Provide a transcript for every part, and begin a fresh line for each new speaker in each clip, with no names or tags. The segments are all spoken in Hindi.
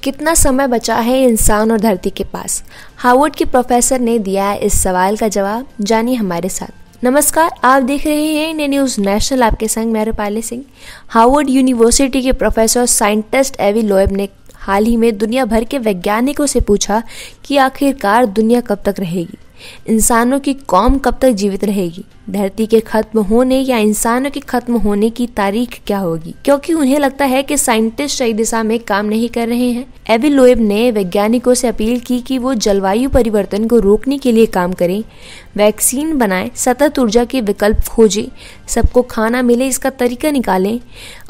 कितना समय बचा है इंसान और धरती के पास? हार्वर्ड के प्रोफेसर ने दिया है इस सवाल का जवाब। जानिए हमारे साथ। नमस्कार, आप देख रहे हैं इंडियन न्यूज़ नेशनल, आपके संग मैं रूपाली सिंह। हार्वर्ड यूनिवर्सिटी के प्रोफेसर साइंटिस्ट एवी लोएब ने हाल ही में दुनिया भर के वैज्ञानिकों से पूछा कि आखिरकार दुनिया कब तक रहेगी, इंसानों की कौम कब तक जीवित रहेगी, धरती के खत्म होने या इंसानों के खत्म होने की तारीख क्या होगी, क्योंकि उन्हें लगता है कि साइंटिस्ट सही दिशा में काम नहीं कर रहे हैं। एवी लोएब ने वैज्ञानिकों से अपील की कि वो जलवायु परिवर्तन को रोकने के लिए काम करें, वैक्सीन बनाएं, सतत ऊर्जा के विकल्प खोजें, सबको खाना मिले इसका तरीका निकालें,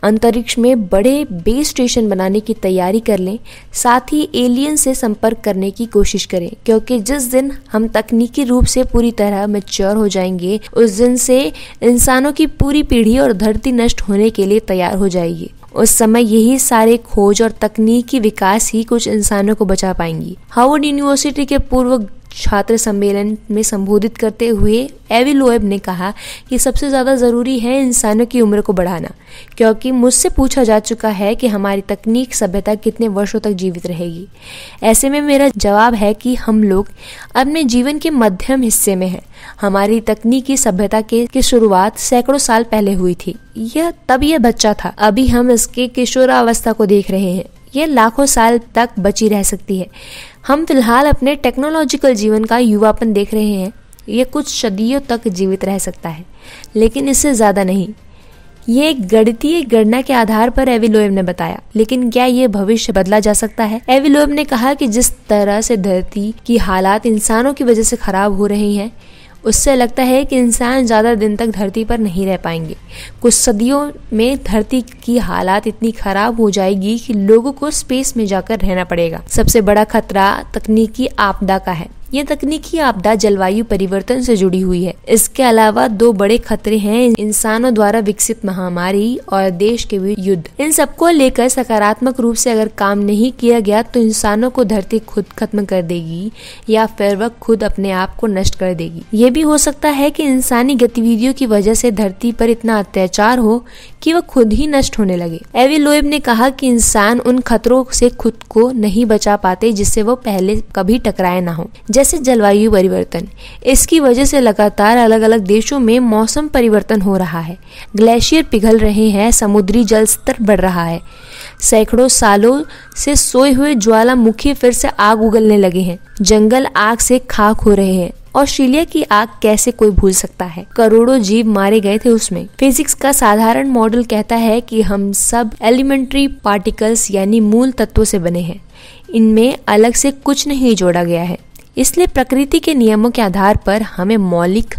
अंतरिक्ष में बड़े बेस स्टेशन बनाने की तैयारी कर लें, साथ ही एलियन से संपर्क करने की कोशिश करें, क्योंकि जिस दिन हम तकनीकी रूप से पूरी तरह मैच्योर हो जाएंगे उस दिन से इंसानों की पूरी पीढ़ी और धरती नष्ट होने के लिए तैयार हो जाएगी। उस समय यही सारे खोज और तकनीकी विकास ही कुछ इंसानों को बचा पाएंगी। हार्वर्ड यूनिवर्सिटी के पूर्व छात्र सम्मेलन में संबोधित करते हुए एवी लोएब ने कहा कि सबसे ज़्यादा ज़रूरी है इंसानों की उम्र को बढ़ाना, क्योंकि मुझसे पूछा जा चुका है कि हमारी तकनीक सभ्यता कितने वर्षों तक जीवित रहेगी। ऐसे में मेरा जवाब है कि हम लोग अपने जीवन के मध्यम हिस्से में हैं। हमारी तकनीकी सभ्यता की शुरुआत सैकड़ों साल पहले हुई थी। तब यह बच्चा था, अभी हम इसके किशोरावस्था को देख रहे हैं। यह लाखों साल तक बची रह सकती है। हम फिलहाल अपने टेक्नोलॉजिकल जीवन का युवापन देख रहे हैं। ये कुछ सदियों तक जीवित रह सकता है, लेकिन इससे ज्यादा नहीं। ये एक गणितीय गणना के आधार पर एवी लोएब ने बताया। लेकिन क्या ये भविष्य बदला जा सकता है? एवी लोएब ने कहा कि जिस तरह से धरती की हालात इंसानों की वजह से खराब हो रही हैं, उससे लगता है कि इंसान ज़्यादा दिन तक धरती पर नहीं रह पाएंगे। कुछ सदियों में धरती की हालात इतनी खराब हो जाएगी कि लोगों को स्पेस में जाकर रहना पड़ेगा। सबसे बड़ा खतरा तकनीकी आपदा का है। ये तकनीकी आपदा जलवायु परिवर्तन से जुड़ी हुई है। इसके अलावा दो बड़े खतरे हैं, इंसानों द्वारा विकसित महामारी और देश के बीच युद्ध। इन सबको लेकर सकारात्मक रूप से अगर काम नहीं किया गया तो इंसानों को धरती खुद खत्म कर देगी या फिर वह खुद अपने आप को नष्ट कर देगी। ये भी हो सकता है कि इंसानी गतिविधियों की वजह से धरती पर इतना अत्याचार हो कि वह खुद ही नष्ट होने लगे। एवी लोएब ने कहा कि इंसान उन खतरों से खुद को नहीं बचा पाते जिससे वो पहले कभी टकराए ना हो, जैसे जलवायु परिवर्तन। इसकी वजह से लगातार अलग अलग देशों में मौसम परिवर्तन हो रहा है, ग्लेशियर पिघल रहे हैं, समुद्री जल स्तर बढ़ रहा है, सैकड़ों सालों से सोए हुए ज्वालामुखी फिर से आग उगलने लगे हैं, जंगल आग से खाक हो रहे हैं। ऑस्ट्रेलिया की आग कैसे कोई भूल सकता है? करोड़ों जीव मारे गए थे उसमें। फिजिक्स का साधारण मॉडल कहता है कि हम सब एलिमेंट्री पार्टिकल्स यानी मूल तत्वों से बने हैं। इनमें अलग से कुछ नहीं जोड़ा गया है। इसलिए प्रकृति के नियमों के आधार पर हमें मौलिक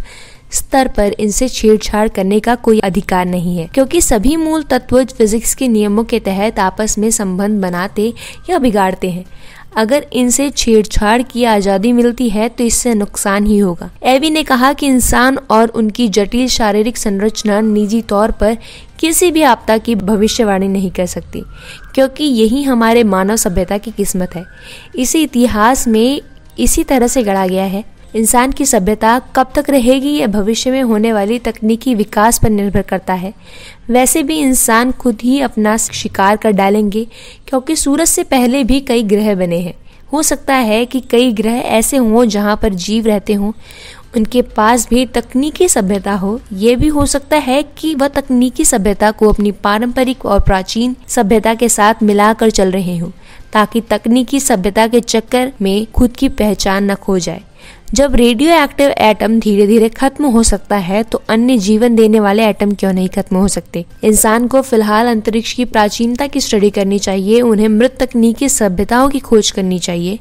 स्तर पर इनसे छेड़छाड़ करने का कोई अधिकार नहीं है, क्योंकि सभी मूल तत्व फिजिक्स के नियमों के तहत आपस में संबंध बनाते या बिगाड़ते हैं। अगर इनसे छेड़छाड़ की आजादी मिलती है तो इससे नुकसान ही होगा। एवी ने कहा कि इंसान और उनकी जटिल शारीरिक संरचना निजी तौर पर किसी भी आपदा की भविष्यवाणी नहीं कर सकती, क्योंकि यही हमारे मानव सभ्यता की किस्मत है। इसे इतिहास में इसी तरह से गढ़ा गया है। इंसान की सभ्यता कब तक रहेगी यह भविष्य में होने वाली तकनीकी विकास पर निर्भर करता है। वैसे भी इंसान खुद ही अपना शिकार कर डालेंगे, क्योंकि सूरज से पहले भी कई ग्रह बने हैं। हो सकता है कि कई ग्रह ऐसे हों जहां पर जीव रहते हों, उनके पास भी तकनीकी सभ्यता हो। ये भी हो सकता है कि वह तकनीकी सभ्यता को अपनी पारंपरिक और प्राचीन सभ्यता के साथ मिलाकर चल रहे हों, ताकि तकनीकी सभ्यता के चक्कर में खुद की पहचान न खो जाए। जब रेडियो एक्टिव एटम धीरे धीरे खत्म हो सकता है तो अन्य जीवन देने वाले एटम क्यों नहीं खत्म हो सकते? इंसान को फिलहाल अंतरिक्ष की प्राचीनता की स्टडी करनी चाहिए, उन्हें मृत तकनीकी सभ्यताओं की खोज करनी चाहिए,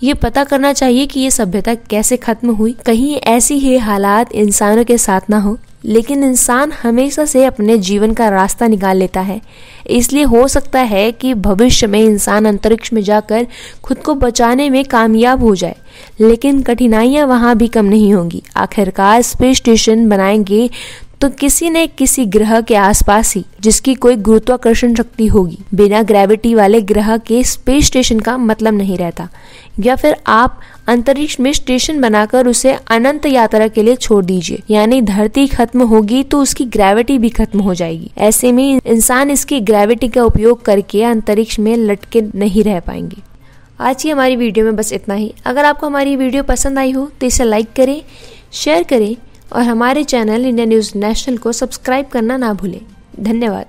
ये पता करना चाहिए कि ये सभ्यता कैसे खत्म हुई। कहीं ऐसी ही हालात इंसानों के साथ ना हो। लेकिन इंसान हमेशा से अपने जीवन का रास्ता निकाल लेता है, इसलिए हो सकता है कि भविष्य में इंसान अंतरिक्ष में जाकर खुद को बचाने में कामयाब हो जाए, लेकिन कठिनाइयां वहां भी कम नहीं होंगी। आखिरकार स्पेस स्टेशन बनाएंगे तो किसी न किसी ग्रह के आसपास ही जिसकी कोई गुरुत्वाकर्षण शक्ति होगी। बिना ग्रेविटी वाले ग्रह के स्पेस स्टेशन का मतलब नहीं रहता। या फिर आप अंतरिक्ष में स्टेशन बनाकर उसे अनंत यात्रा के लिए छोड़ दीजिए, यानी धरती खत्म होगी तो उसकी ग्रेविटी भी खत्म हो जाएगी। ऐसे में इंसान इसकी ग्रेविटी का उपयोग करके अंतरिक्ष में लटके नहीं रह पाएंगे। आज की हमारी वीडियो में बस इतना ही। अगर आपको हमारी वीडियो पसंद आई हो तो इसे लाइक करें, शेयर करें और हमारे चैनल इंडिया न्यूज़ नेशनल को सब्सक्राइब करना ना भूलें। धन्यवाद।